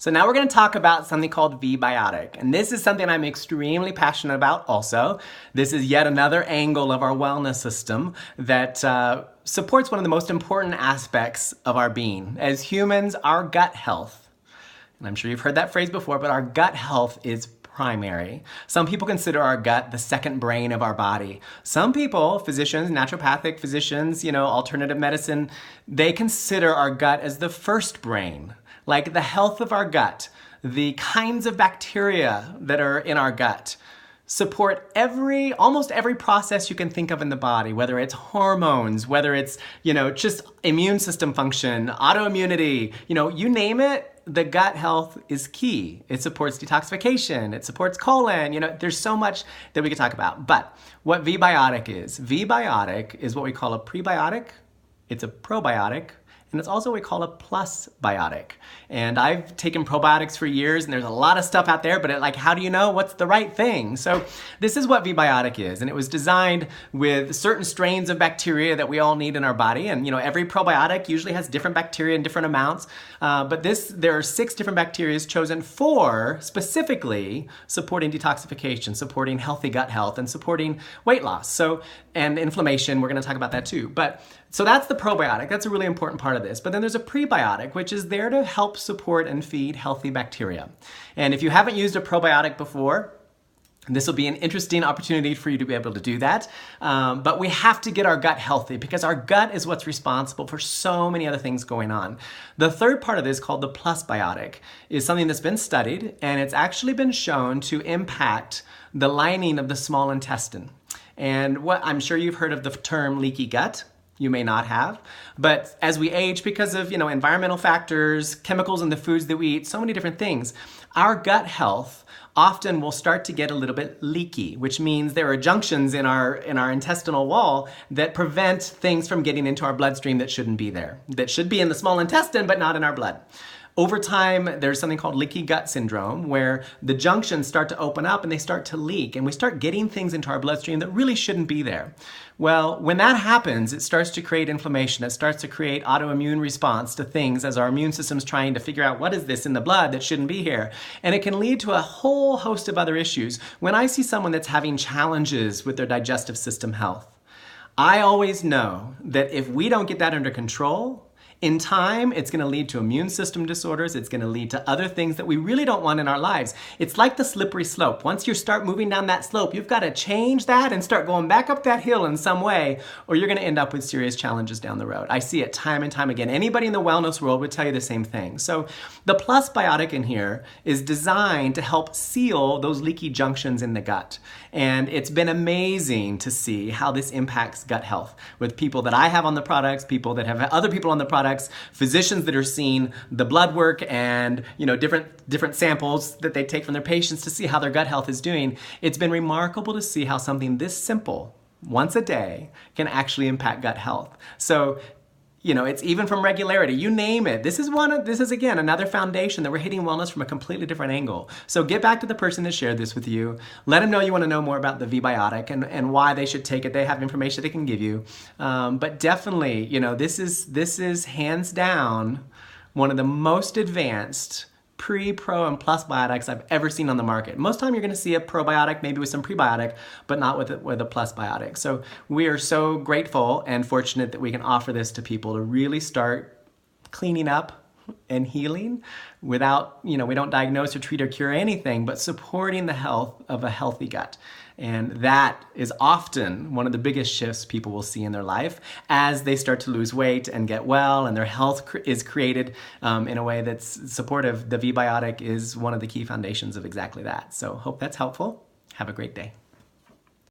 So now we're going to talk about something called VBiotic, and this is something I'm extremely passionate about also. This is yet another angle of our wellness system that supports one of the most important aspects of our being. As humans, our gut health, and I'm sure you've heard that phrase before, but our gut health is primary. Some people consider our gut the second brain of our body. Some people, physicians, naturopathic physicians, alternative medicine, they consider our gut as the first brain. Like the health of our gut, the kinds of bacteria that are in our gut support almost every process you can think of in the body, whether it's hormones, whether it's, just immune system function, autoimmunity, you name it, the gut health is key. It supports detoxification, it supports colon, there's so much that we could talk about. But what VBiotic is what we call a prebiotic, it's a probiotic, and it's also what we call a plus biotic. And I've taken probiotics for years, and there's a lot of stuff out there, but how do you know what's the right thing? So this is what VBiotic is, and it was designed with certain strains of bacteria that we all need in our body. And every probiotic usually has different bacteria in different amounts, but there are 6 different bacteria chosen for specifically supporting detoxification, supporting healthy gut health, and supporting weight loss. And inflammation, we're gonna talk about that too. So that's the probiotic. That's a really important part of this. But then there's a prebiotic, which is there to help support and feed healthy bacteria. And if you haven't used a probiotic before, this will be an interesting opportunity for you to be able to do that. But we have to get our gut healthy because our gut is what's responsible for so many other things going on. The third part of this, called the plus biotic, is something that's been studied, and it's actually been shown to impact the lining of the small intestine. And I'm sure you've heard of the term leaky gut. You may not have, but as we age, because of environmental factors, chemicals in the foods that we eat, so many different things, our gut health often will start to get a little bit leaky, which means there are junctions in our intestinal wall that prevent things from getting into our bloodstream that shouldn't be there, that should be in the small intestine but not in our blood. Over time, there's something called leaky gut syndrome, where the junctions start to open up and they start to leak, and we start getting things into our bloodstream that really shouldn't be there. Well, when that happens, it starts to create inflammation. It starts to create autoimmune response to things as our immune system's trying to figure out what is this in the blood that shouldn't be here. And it can lead to a whole host of other issues. When I see someone that's having challenges with their digestive system health, I always know that if we don't get that under control, in time, it's going to lead to immune system disorders. It's going to lead to other things that we really don't want in our lives. It's like the slippery slope. Once you start moving down that slope, you've got to change that and start going back up that hill in some way, or you're going to end up with serious challenges down the road. I see it time and time again. Anybody in the wellness world would tell you the same thing. So the plus biotic in here is designed to help seal those leaky junctions in the gut. And it's been amazing to see how this impacts gut health with people that I have on the products, people that have other people on the products, physicians that are seeing the blood work and different samples that they take from their patients to see how their gut health is doing. It's been remarkable to see how something this simple, once a day, can actually impact gut health. So it's even from regularity, you name it. This is again another foundation that we're hitting wellness from a completely different angle. So get back to the person that shared this with you. Let them know you want to know more about the VBiotic and why they should take it. They have information they can give you. But definitely, this is hands down one of the most advanced pre, pro, and plus biotics I've ever seen on the market. Most of the time you're going to see a probiotic, maybe with some prebiotic, but not with a plus biotic. So we are so grateful and fortunate that we can offer this to people to really start cleaning up and healing without, we don't diagnose or treat or cure anything, but supporting the health of a healthy gut. And that is often one of the biggest shifts people will see in their life as they start to lose weight and get well, and their health is created in a way that's supportive. The VBiotic is one of the key foundations of exactly that. So hope that's helpful. Have a great day.